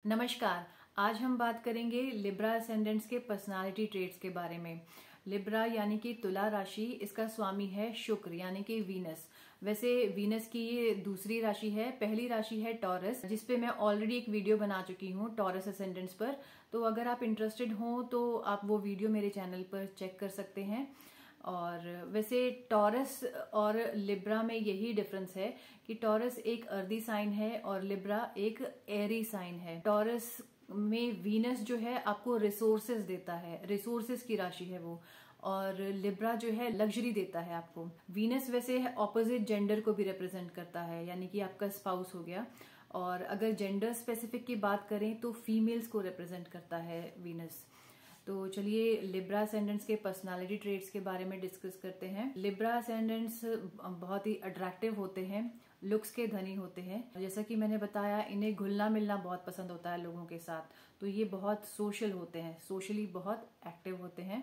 नमस्कार। आज हम बात करेंगे लिब्रा असेंडेंट्स के पर्सनालिटी ट्रेट्स के बारे में। लिब्रा यानी कि तुला राशि, इसका स्वामी है शुक्र यानी कि वीनस। वैसे वीनस की ये दूसरी राशि है। पहली राशि है टॉरस, जिसपे मैं ऑलरेडी एक वीडियो बना चुकी हूँ टॉरस असेंडेंट्स पर। तो अगर आप इंटरेस्टेड हो तो आप वो वीडियो मेरे चैनल पर चेक कर सकते हैं। और वैसे टॉरस और लिब्रा में यही डिफरेंस है कि टॉरस एक अर्दी साइन है और लिब्रा एक एरी साइन है। टॉरस में वीनस जो है आपको रिसोर्सेज देता है, रिसोर्सेज की राशि है वो, और लिब्रा जो है लग्जरी देता है आपको। वीनस वैसे ऑपोजिट जेंडर को भी रिप्रेजेंट करता है, यानी कि आपका स्पाउस हो गया। और अगर जेंडर स्पेसिफिक की बात करें तो फीमेल्स को रिप्रेजेंट करता है वीनस। तो चलिए लिब्रा असेंडेंट्स के पर्सनालिटी ट्रेट्स के बारे में डिस्कस करते हैं। लिब्रा असेंडेंट्स बहुत ही अट्रैक्टिव होते हैं, लुक्स के धनी होते हैं। जैसा कि मैंने बताया, इन्हें घुलना मिलना बहुत पसंद होता है लोगों के साथ। तो ये बहुत सोशल होते हैं, सोशली बहुत एक्टिव होते हैं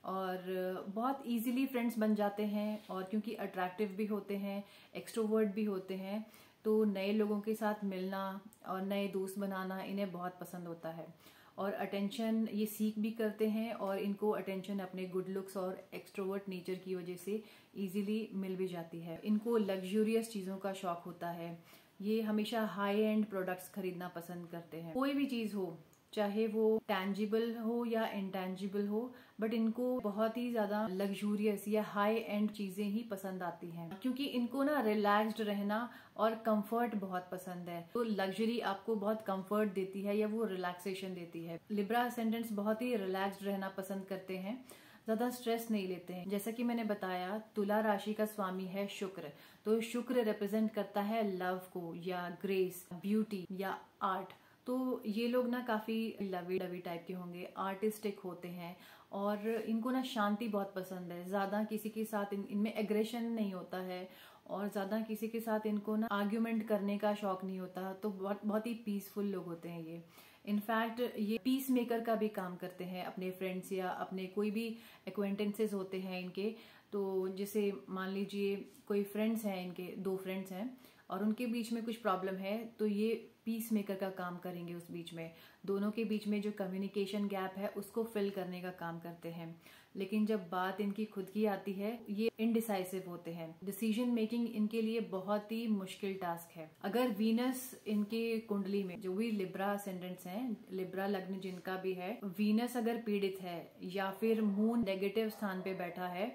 और बहुत इजीली फ्रेंड्स बन जाते हैं। और क्योंकि अट्रैक्टिव भी होते हैं, एक्सट्रोवर्ट भी होते हैं, तो नए लोगों के साथ मिलना और नए दोस्त बनाना इन्हें बहुत पसंद होता है। और अटेंशन ये सीख भी करते हैं और इनको अटेंशन अपने गुड लुक्स और एक्सट्रोवर्ट नेचर की वजह से इजीली मिल भी जाती है। इनको लग्जूरियस चीजों का शौक होता है। ये हमेशा हाई एंड प्रोडक्ट्स खरीदना पसंद करते हैं। कोई भी चीज हो, चाहे वो टैंजिबल हो या इंटैंजिबल हो, बट इनको बहुत ही ज्यादा लग्जूरियस या हाई एंड चीजें ही पसंद आती हैं, क्योंकि इनको ना रिलैक्स्ड रहना और कंफर्ट बहुत पसंद है। तो लग्जरी आपको बहुत कंफर्ट देती है या वो रिलैक्सेशन देती है। लिब्रा असेंडेंट्स बहुत ही रिलैक्स्ड रहना पसंद करते हैं, ज्यादा स्ट्रेस नहीं लेते हैं। जैसा कि मैंने बताया, तुला राशि का स्वामी है शुक्र। तो शुक्र रिप्रेजेंट करता है लव को या ग्रेस, ब्यूटी या आर्ट। तो ये लोग ना काफी लवी डवी टाइप के होंगे, आर्टिस्टिक होते हैं और इनको ना शांति बहुत पसंद है। ज्यादा किसी के साथ इनमें एग्रेशन नहीं होता है और ज्यादा किसी के साथ इनको ना आर्ग्यूमेंट करने का शौक नहीं होता। तो बहुत ही पीसफुल लोग होते हैं ये। इनफैक्ट ये पीस मेकर का भी काम करते हैं अपने फ्रेंड्स या अपने कोई भी एक्वेंटेंसेस होते हैं इनके। तो जैसे मान लीजिए कोई फ्रेंड्स हैं इनके, दो फ्रेंड्स हैं और उनके बीच में कुछ प्रॉब्लम है, तो ये पीस मेकर का काम करेंगे उस बीच में। दोनों के बीच में जो कम्युनिकेशन गैप है उसको फिल करने का काम करते हैं। लेकिन जब बात इनकी खुद की आती है, ये इनडिसाइसिव होते हैं। डिसीजन मेकिंग इनके लिए बहुत ही मुश्किल टास्क है। अगर वीनस इनके कुंडली में, जो भी लिब्रा असेंडेंट्स हैं, लिब्रा लग्न जिनका भी है, वीनस अगर पीड़ित है या फिर मून नेगेटिव स्थान पे बैठा है,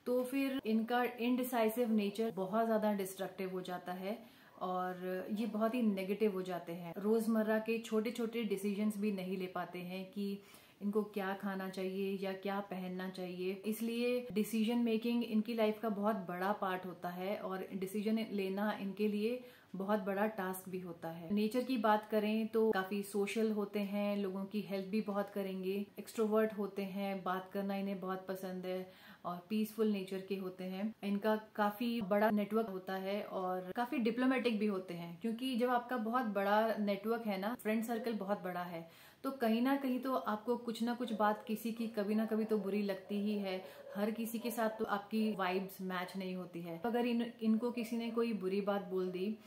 तो फिर इनका इनडिसाइसिव नेचर बहुत ज्यादा डिस्ट्रक्टिव हो जाता है और ये बहुत ही नेगेटिव हो जाते हैं। रोजमर्रा के छोटे छोटे डिसीजंस भी नहीं ले पाते हैं कि इनको क्या खाना चाहिए या क्या पहनना चाहिए। इसलिए डिसीजन मेकिंग इनकी लाइफ का बहुत बड़ा पार्ट होता है और डिसीजन लेना इनके लिए बहुत बड़ा टास्क भी होता है। नेचर की बात करें तो काफी सोशल होते हैं, लोगों की हेल्प भी बहुत करेंगे, एक्सट्रोवर्ट होते हैं, बात करना इन्हें बहुत पसंद है और पीसफुल नेचर के होते हैं। इनका काफी बड़ा नेटवर्क होता है और काफी डिप्लोमेटिक भी होते हैं, क्योंकि जब आपका बहुत बड़ा नेटवर्क है ना, फ्रेंड सर्कल बहुत बड़ा है, तो कहीं ना कहीं तो आपको कुछ ना कुछ बात किसी की कभी ना कभी तो बुरी लगती ही है। हर किसी के साथ तो आपकी वाइब्स मैच नहीं होती है। अगर इनको किसी ने कोई बुरी बात बोल दी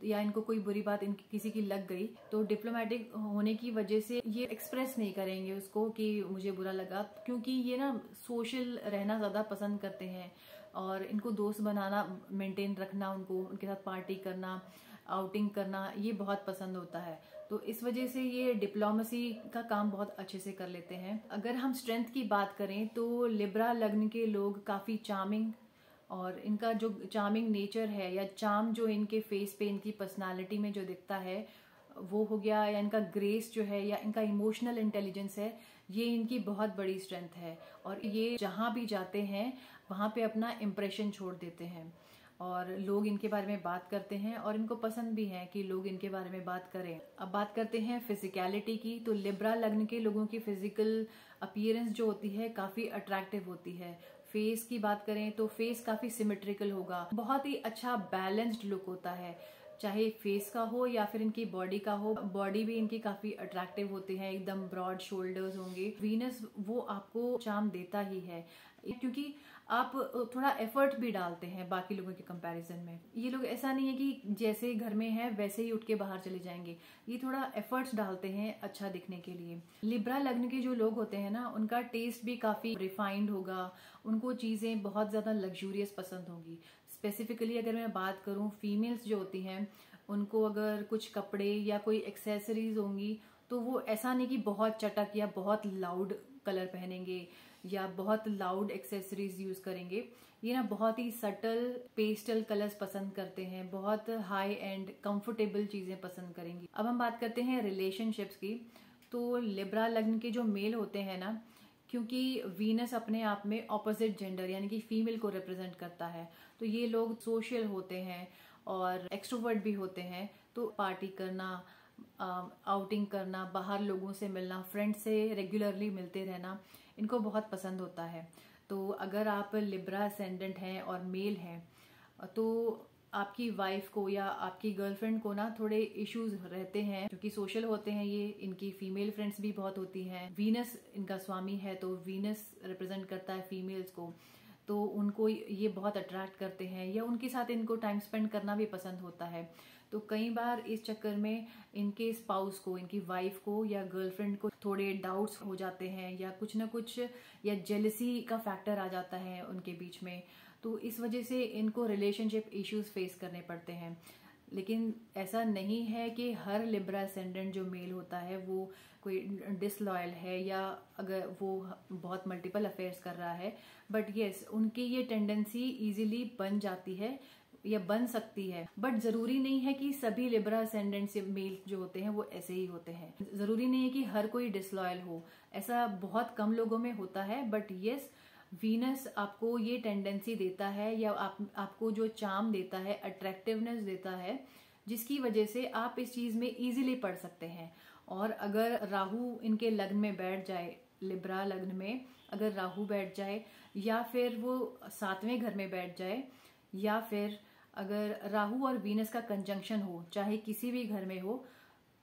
या इनको कोई बुरी बात किसी की लग गई, तो डिप्लोमेटिक होने की वजह से ये एक्सप्रेस नहीं करेंगे उसको कि मुझे बुरा लगा, क्योंकि ये ना सोशल रहना ज्यादा पसंद करते हैं और इनको दोस्त बनाना, मेंटेन रखना, उनको उनके साथ पार्टी करना, आउटिंग करना, ये बहुत पसंद होता है। तो इस वजह से ये डिप्लोमेसी का काम बहुत अच्छे से कर लेते हैं। अगर हम स्ट्रेंथ की बात करें तो लिब्रा लग्न के लोग काफी चार्मिंग, और इनका जो चार्मिंग नेचर है या चार्म जो इनके फेस पे, इनकी पर्सनालिटी में जो दिखता है, वो हो गया, या इनका ग्रेस जो है या इनका इमोशनल इंटेलिजेंस है, ये इनकी बहुत बड़ी स्ट्रेंथ है। और ये जहां भी जाते हैं वहां पे अपना इम्प्रेशन छोड़ देते हैं और लोग इनके बारे में बात करते हैं और इनको पसंद भी है कि लोग इनके बारे में बात करें। अब बात करते हैं फिजिकलिटी की। तो लिब्रा लग्न के लोगों की फिजिकल अपीयरेंस जो होती है काफी अट्रैक्टिव होती है। फेस की बात करें तो फेस काफी सिमेट्रिकल होगा, बहुत ही अच्छा बैलेंस्ड लुक होता है। चाहे फेस का हो या फिर इनकी बॉडी का हो। बॉडी भी इनकी काफी अट्रैक्टिव होती है, एकदम ब्रॉड शोल्डर्स होंगे। वीनस वो आपको चार्म देता ही है, क्योंकि आप थोड़ा एफर्ट भी डालते हैं बाकी लोगों के कंपैरिजन में। ये लोग ऐसा नहीं है कि जैसे घर में है वैसे ही उठ के बाहर चले जाएंगे, ये थोड़ा एफर्ट्स डालते हैं अच्छा दिखने के लिए। लिब्रा लग्न के जो लोग होते हैं ना, उनका टेस्ट भी काफी रिफाइंड होगा, उनको चीजें बहुत ज्यादा लग्जूरियस पसंद होंगी। स्पेसिफिकली अगर मैं बात करूं, फीमेल्स जो होती हैं उनको अगर कुछ कपड़े या कोई एक्सेसरीज होंगी तो वो ऐसा नहीं कि बहुत चटक या बहुत लाउड कलर पहनेंगे या बहुत लाउड एक्सेसरीज यूज करेंगे। ये ना बहुत ही सटल पेस्टल कलर्स पसंद करते हैं, बहुत हाई एंड कंफर्टेबल चीजें पसंद करेंगी। अब हम बात करते हैं रिलेशनशिप्स की। तो लिब्रा लग्न के जो मेल होते हैं ना, क्योंकि वीनस अपने आप में ऑपोजिट जेंडर यानी कि फीमेल को रिप्रेजेंट करता है, तो ये लोग सोशल होते हैं और एक्सट्रोवर्ट भी होते हैं। तो पार्टी करना, आउटिंग करना, बाहर लोगों से मिलना, फ्रेंड से रेगुलरली मिलते रहना इनको बहुत पसंद होता है। तो अगर आप लिब्रा असेंडेंट हैं और मेल हैं तो आपकी वाइफ को या आपकी गर्लफ्रेंड को ना थोड़े इश्यूज रहते हैं, क्योंकि सोशल होते हैं ये। इनकी फीमेल फ्रेंड्स भी बहुत होती हैं। वीनस इनका स्वामी है, तो वीनस रिप्रेजेंट करता है फीमेल्स को, तो उनको ये बहुत अट्रैक्ट करते हैं या उनके साथ इनको टाइम स्पेंड करना भी पसंद होता है। तो कई बार इस चक्कर में इनके स्पाउस को, इनकी वाइफ को या गर्लफ्रेंड को थोड़े डाउट्स हो जाते हैं या कुछ ना कुछ, या जेलसी का फैक्टर आ जाता है उनके बीच में। तो इस वजह से इनको रिलेशनशिप इश्यूज फेस करने पड़ते हैं। लेकिन ऐसा नहीं है कि हर लिब्रा असेंडेंट जो मेल होता है वो कोई डिसलॉयल है या अगर वो बहुत मल्टीपल अफेयर्स कर रहा है। बट यस, उनकी ये टेंडेंसी इजीली बन जाती है या बन सकती है। बट जरूरी नहीं है कि सभी लिब्रा असेंडेंट्स मेल जो होते हैं वो ऐसे ही होते हैं। जरूरी नहीं है कि हर कोई डिसलॉयल हो, ऐसा बहुत कम लोगों में होता है। बट यस, वीनस आपको ये टेंडेंसी देता है या आपको जो चार्म देता है, अट्रैक्टिवनेस देता है, जिसकी वजह से आप इस चीज में इजीली पढ़ सकते हैं। और अगर राहु इनके लग्न में बैठ जाए, लिब्रा लग्न में अगर राहु बैठ जाए या फिर वो 7वें घर में बैठ जाए, या फिर अगर राहु और वीनस का कंजंक्शन हो, चाहे किसी भी घर में हो,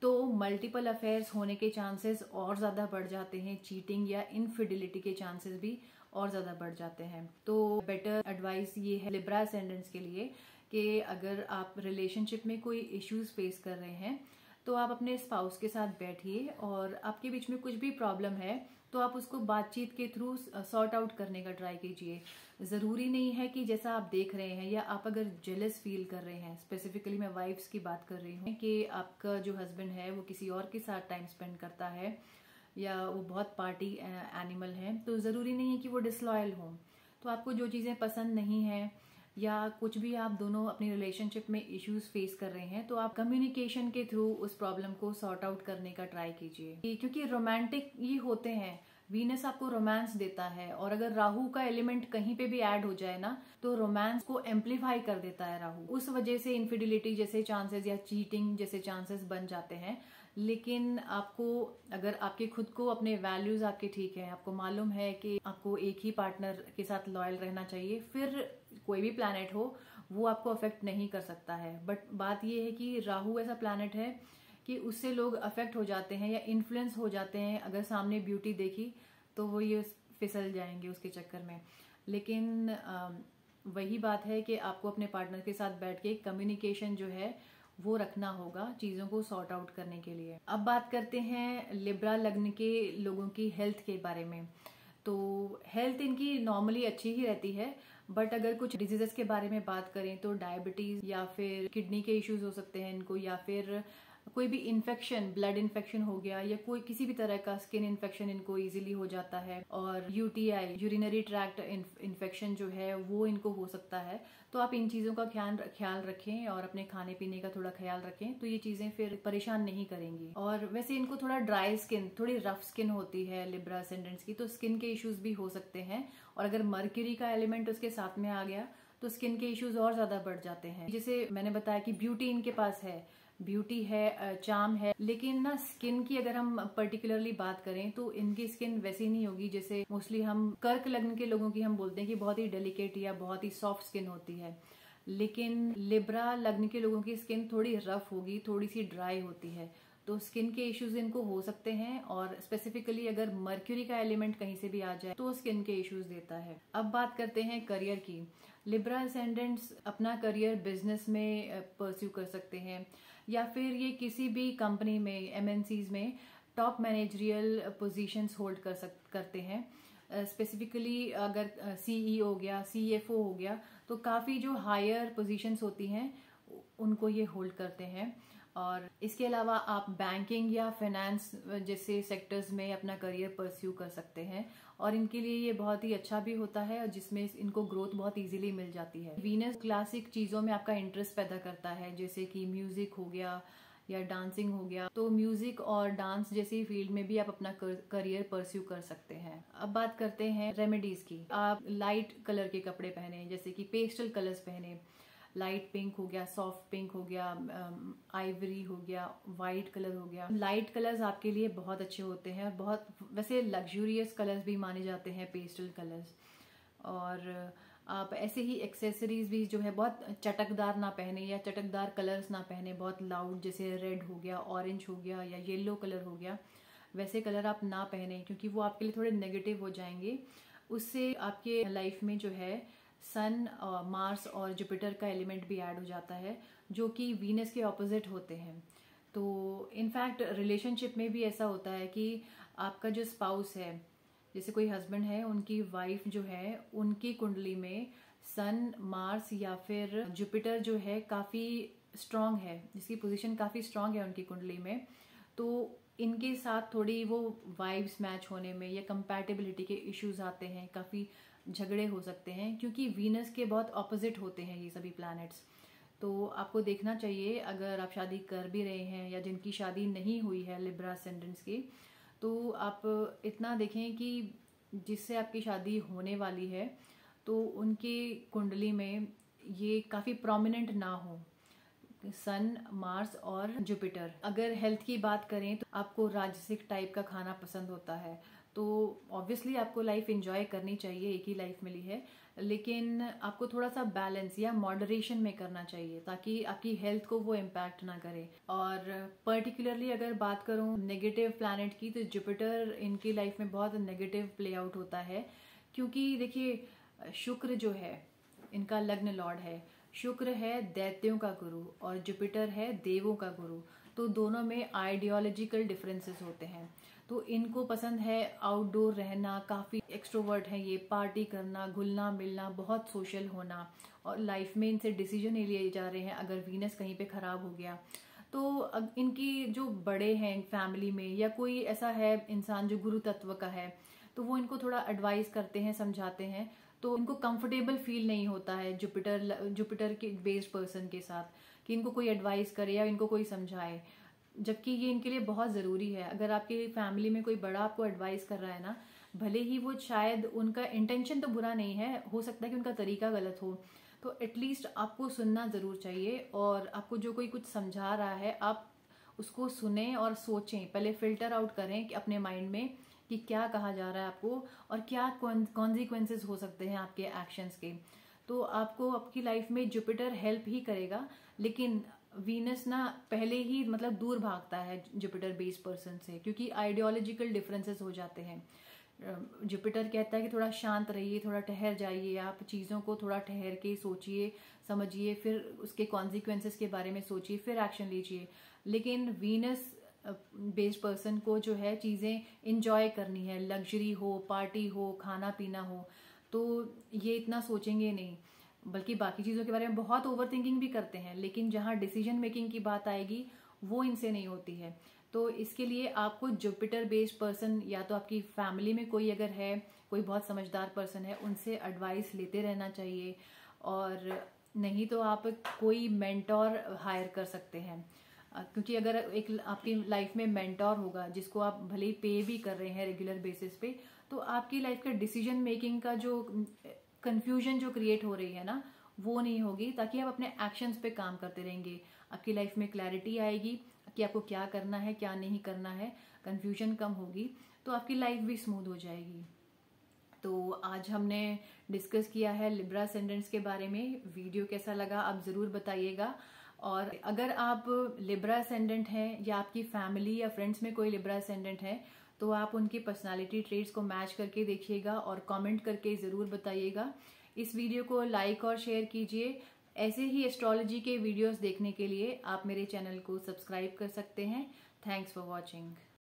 तो मल्टीपल अफेयर्स होने के चांसेस और ज्यादा बढ़ जाते हैं। चीटिंग या इनफिडिलिटी के चांसेस भी और ज्यादा बढ़ जाते हैं। तो बेटर एडवाइस ये है लिब्रा असेंडेंट्स के लिए कि अगर आप रिलेशनशिप में कोई इश्यूज फेस कर रहे हैं तो आप अपने स्पाउस के साथ बैठिए, और आपके बीच में कुछ भी प्रॉब्लम है तो आप उसको बातचीत के थ्रू सॉर्ट आउट करने का ट्राई कीजिए। जरूरी नहीं है कि जैसा आप देख रहे हैं, या आप अगर जेलस फील कर रहे हैं, स्पेसिफिकली मैं वाइफ्स की बात कर रही हूँ, कि आपका जो हस्बैंड है वो किसी और के साथ टाइम स्पेंड करता है या वो बहुत पार्टी एनिमल है, तो जरूरी नहीं है कि वो डिसलॉयल हो। तो आपको जो चीजें पसंद नहीं है या कुछ भी आप दोनों अपनी रिलेशनशिप में इश्यूज फेस कर रहे हैं, तो आप कम्युनिकेशन के थ्रू उस प्रॉब्लम को सॉर्ट आउट करने का ट्राई कीजिए। क्योंकि रोमांटिक ये होते हैं, वीनस आपको रोमांस देता है, और अगर राहु का एलिमेंट कहीं पे भी ऐड हो जाए ना, तो रोमांस को एम्पलीफाई कर देता है राहु। उस वजह से इनफिडिलिटी जैसे चांसेस या चीटिंग जैसे चांसेस बन जाते हैं। लेकिन आपको, अगर आपके खुद को अपने वैल्यूज आपके ठीक है, आपको मालूम है कि आपको एक ही पार्टनर के साथ लॉयल रहना चाहिए, फिर कोई भी प्लैनेट हो वो आपको अफेक्ट नहीं कर सकता है। बट बात ये है कि राहु ऐसा प्लैनेट है कि उससे लोग अफेक्ट हो जाते हैं या इन्फ्लुएंस हो जाते हैं। अगर सामने ब्यूटी देखी तो वो ये फिसल जाएंगे उसके चक्कर में। लेकिन वही बात है कि आपको अपने पार्टनर के साथ बैठ के कम्युनिकेशन जो है वो रखना होगा चीजों को सॉर्ट आउट करने के लिए। अब बात करते हैं लिब्रा लग्न के लोगों की हेल्थ के बारे में। तो हेल्थ इनकी नॉर्मली अच्छी ही रहती है, बट अगर कुछ डिजीजेस के बारे में बात करें तो डायबिटीज या फिर किडनी के इश्यूज हो सकते हैं इनको, या फिर कोई भी इन्फेक्शन, ब्लड इन्फेक्शन हो गया, या कोई किसी भी तरह का स्किन इन्फेक्शन इनको इजीली हो जाता है। और यूटीआई, यूरिनरी ट्रैक्ट इन्फेक्शन जो है वो इनको हो सकता है। तो आप इन चीजों का ख्याल रखें और अपने खाने पीने का थोड़ा ख्याल रखें, तो ये चीजें फिर परेशान नहीं करेंगी। और वैसे इनको थोड़ा ड्राई स्किन, थोड़ी रफ स्किन होती है लिब्रा असेंडेंट्स की, तो स्किन के इश्यूज भी हो सकते हैं। और अगर मर्क्यूरी का एलिमेंट उसके साथ में आ गया तो स्किन के इश्यूज और ज्यादा बढ़ जाते हैं। जैसे मैंने बताया कि ब्यूटी इनके पास है, ब्यूटी है, चार्म है, लेकिन ना स्किन की अगर हम पर्टिकुलरली बात करें तो इनकी स्किन वैसी नहीं होगी जैसे मोस्टली हम कर्क लग्न के लोगों की हम बोलते हैं कि बहुत ही डेलिकेट या बहुत ही सॉफ्ट स्किन होती है। लेकिन लिब्रा लग्न के लोगों की स्किन थोड़ी रफ होगी, थोड़ी सी ड्राई होती है, तो स्किन के इश्यूज इनको हो सकते हैं। और स्पेसिफिकली अगर मर्क्यूरी का एलिमेंट कहीं से भी आ जाए तो स्किन के इश्यूज देता है। अब बात करते हैं करियर की। लिब्रा असेंडेंट्स अपना करियर बिजनेस में परस्यू कर सकते हैं, या फिर ये किसी भी कंपनी में, एमएनसीज में टॉप मैनेजरियल पोजीशंस होल्ड करते हैं। स्पेसिफिकली अगर सीईओ हो गया, सीएफओ हो गया, तो काफ़ी जो हायर पोजीशंस होती हैं उनको ये होल्ड करते हैं। और इसके अलावा आप बैंकिंग या फाइनेंस जैसे सेक्टर्स में अपना करियर परस्यू कर सकते हैं, और इनके लिए ये बहुत ही अच्छा भी होता है, और जिसमें इनको ग्रोथ बहुत इजीली मिल जाती है। वीनस क्लासिक चीज़ों में आपका इंटरेस्ट पैदा करता है, जैसे कि म्यूजिक हो गया या डांसिंग हो गया, तो म्यूजिक और डांस जैसी फील्ड में भी आप अपना करियर परस्यू कर सकते हैं। अब बात करते हैं रेमेडीज की। आप लाइट कलर के कपड़े पहने, जैसे कि पेस्टल कलर्स पहने, लाइट पिंक हो गया, सॉफ्ट पिंक हो गया, आइवरी हो गया, वाइट कलर हो गया। लाइट कलर्स आपके लिए बहुत अच्छे होते हैं, बहुत वैसे लग्जूरियस कलर्स भी माने जाते हैं पेस्टल कलर्स। और आप ऐसे ही एक्सेसरीज भी जो है बहुत चटकदार ना पहने, या चटकदार कलर्स ना पहने, बहुत लाउड, जैसे रेड हो गया, ऑरेंज हो गया या येलो कलर हो गया, वैसे कलर आप ना पहने, क्योंकि वो आपके लिए थोड़े नेगेटिव हो जाएंगे। उससे आपके लाइफ में जो है सन, मार्स और जुपिटर का एलिमेंट भी ऐड हो जाता है, जो कि वीनस के ऑपोजिट होते हैं। तो इनफैक्ट रिलेशनशिप में भी ऐसा होता है कि आपका जो स्पाउस है, जैसे कोई हस्बैंड है, उनकी वाइफ जो है, उनकी कुंडली में सन, मार्स या फिर जुपिटर जो है काफ़ी स्ट्रांग है, जिसकी पोजीशन काफ़ी स्ट्रांग है उनकी कुंडली में, तो इनके साथ थोड़ी वो वाइब्स मैच होने में या कंपैटिबिलिटी के इश्यूज आते हैं, काफ़ी झगड़े हो सकते हैं, क्योंकि वीनस के बहुत ऑपोजिट होते हैं ये सभी प्लैनेट्स। तो आपको देखना चाहिए, अगर आप शादी कर भी रहे हैं या जिनकी शादी नहीं हुई है लिब्रा असेंडेंट्स की, तो आप इतना देखें कि जिससे आपकी शादी होने वाली है तो उनकी कुंडली में ये काफ़ी प्रोमिनेंट ना हो, सन, मार्स और जुपिटर। अगर हेल्थ की बात करें तो आपको राजसिक टाइप का खाना पसंद होता है, तो ऑब्वियसली आपको लाइफ एंजॉय करनी चाहिए, एक ही लाइफ मिली है, लेकिन आपको थोड़ा सा बैलेंस या मॉडरेशन में करना चाहिए, ताकि आपकी हेल्थ को वो इम्पैक्ट ना करे। और पर्टिकुलरली अगर बात करूं नेगेटिव प्लैनेट की, तो जुपिटर इनकी लाइफ में बहुत नेगेटिव प्ले आउट होता है, क्योंकि देखिए शुक्र जो है इनका लग्न लॉर्ड है, शुक्र है दैत्यों का गुरु और जुपिटर है देवों का गुरु, तो दोनों में आइडियोलॉजिकल डिफरेंसेस होते हैं। तो इनको पसंद है आउटडोर रहना, काफ़ी एक्सट्रोवर्ट है ये, पार्टी करना, घुलना मिलना, बहुत सोशल होना, और लाइफ में इनसे डिसीजन नहीं लिए जा रहे हैं अगर वीनस कहीं पे खराब हो गया। तो इनकी जो बड़े हैं फैमिली में, या कोई ऐसा है इंसान जो गुरु तत्व का है, तो वो इनको थोड़ा एडवाइस करते हैं, समझाते हैं, तो इनको कंफर्टेबल फील नहीं होता है जुपिटर के बेस्ड पर्सन के साथ, कि इनको कोई एडवाइस करे या इनको कोई समझाए, जबकि ये इनके लिए बहुत ज़रूरी है। अगर आपकी फैमिली में कोई बड़ा आपको एडवाइस कर रहा है ना, भले ही वो शायद उनका इंटेंशन तो बुरा नहीं है, हो सकता है कि उनका तरीका गलत हो, तो एटलीस्ट आपको सुनना ज़रूर चाहिए। और आपको जो कोई कुछ समझा रहा है, आप उसको सुने और सोचें, पहले फिल्टर आउट करें कि अपने माइंड में कि क्या कहा जा रहा है आपको, और क्या कॉन्सिक्वेंसेस हो सकते हैं आपके एक्शंस के। तो आपको आपकी लाइफ में जुपिटर हेल्प ही करेगा, लेकिन वीनस ना पहले ही मतलब दूर भागता है जुपिटर बेस्ड पर्सन से, क्योंकि आइडियोलॉजिकल डिफरेंसेस हो जाते हैं। जुपिटर कहता है कि थोड़ा शांत रहिए, थोड़ा ठहर जाइए, आप चीज़ों को थोड़ा ठहर के सोचिए, समझिए, फिर उसके कॉन्सिक्वेंसेस के बारे में सोचिए, फिर एक्शन लीजिए। लेकिन वीनस बेस्ड पर्सन को जो है चीज़ें इंजॉय करनी है, लग्जरी हो, पार्टी हो, खाना पीना हो, तो ये इतना सोचेंगे नहीं, बल्कि बाकी चीज़ों के बारे में बहुत ओवर थिंकिंग भी करते हैं, लेकिन जहाँ डिसीजन मेकिंग की बात आएगी वो इनसे नहीं होती है। तो इसके लिए आपको जुपिटर बेस्ड पर्सन, या तो आपकी फैमिली में कोई अगर है, कोई बहुत समझदार पर्सन है, उनसे एडवाइस लेते रहना चाहिए, और नहीं तो आप कोई मेंटोर हायर कर सकते हैं, क्योंकि अगर एक आपकी लाइफ में मेंटोर होगा जिसको आप भले ही पे भी कर रहे हैं रेगुलर बेसिस पे, तो आपकी लाइफ का डिसीजन मेकिंग का जो कंफ्यूजन जो क्रिएट हो रही है ना, वो नहीं होगी, ताकि आप अपने एक्शंस पे काम करते रहेंगे। आपकी लाइफ में क्लैरिटी आएगी कि आपको क्या करना है, क्या नहीं करना है, कंफ्यूजन कम होगी, तो आपकी लाइफ भी स्मूथ हो जाएगी। तो आज हमने डिस्कस किया है लिब्रा असेंडेंट्स के बारे में। वीडियो कैसा लगा आप ज़रूर बताइएगा। और अगर आप लिब्रा असेंडेंट हैं या आपकी फैमिली या फ्रेंड्स में कोई लिब्रा असेंडेंट है तो आप उनकी पर्सनालिटी ट्रेट्स को मैच करके देखिएगा और कमेंट करके ज़रूर बताइएगा। इस वीडियो को लाइक और शेयर कीजिए। ऐसे ही एस्ट्रोलॉजी के वीडियोस देखने के लिए आप मेरे चैनल को सब्सक्राइब कर सकते हैं। Thanks for watching.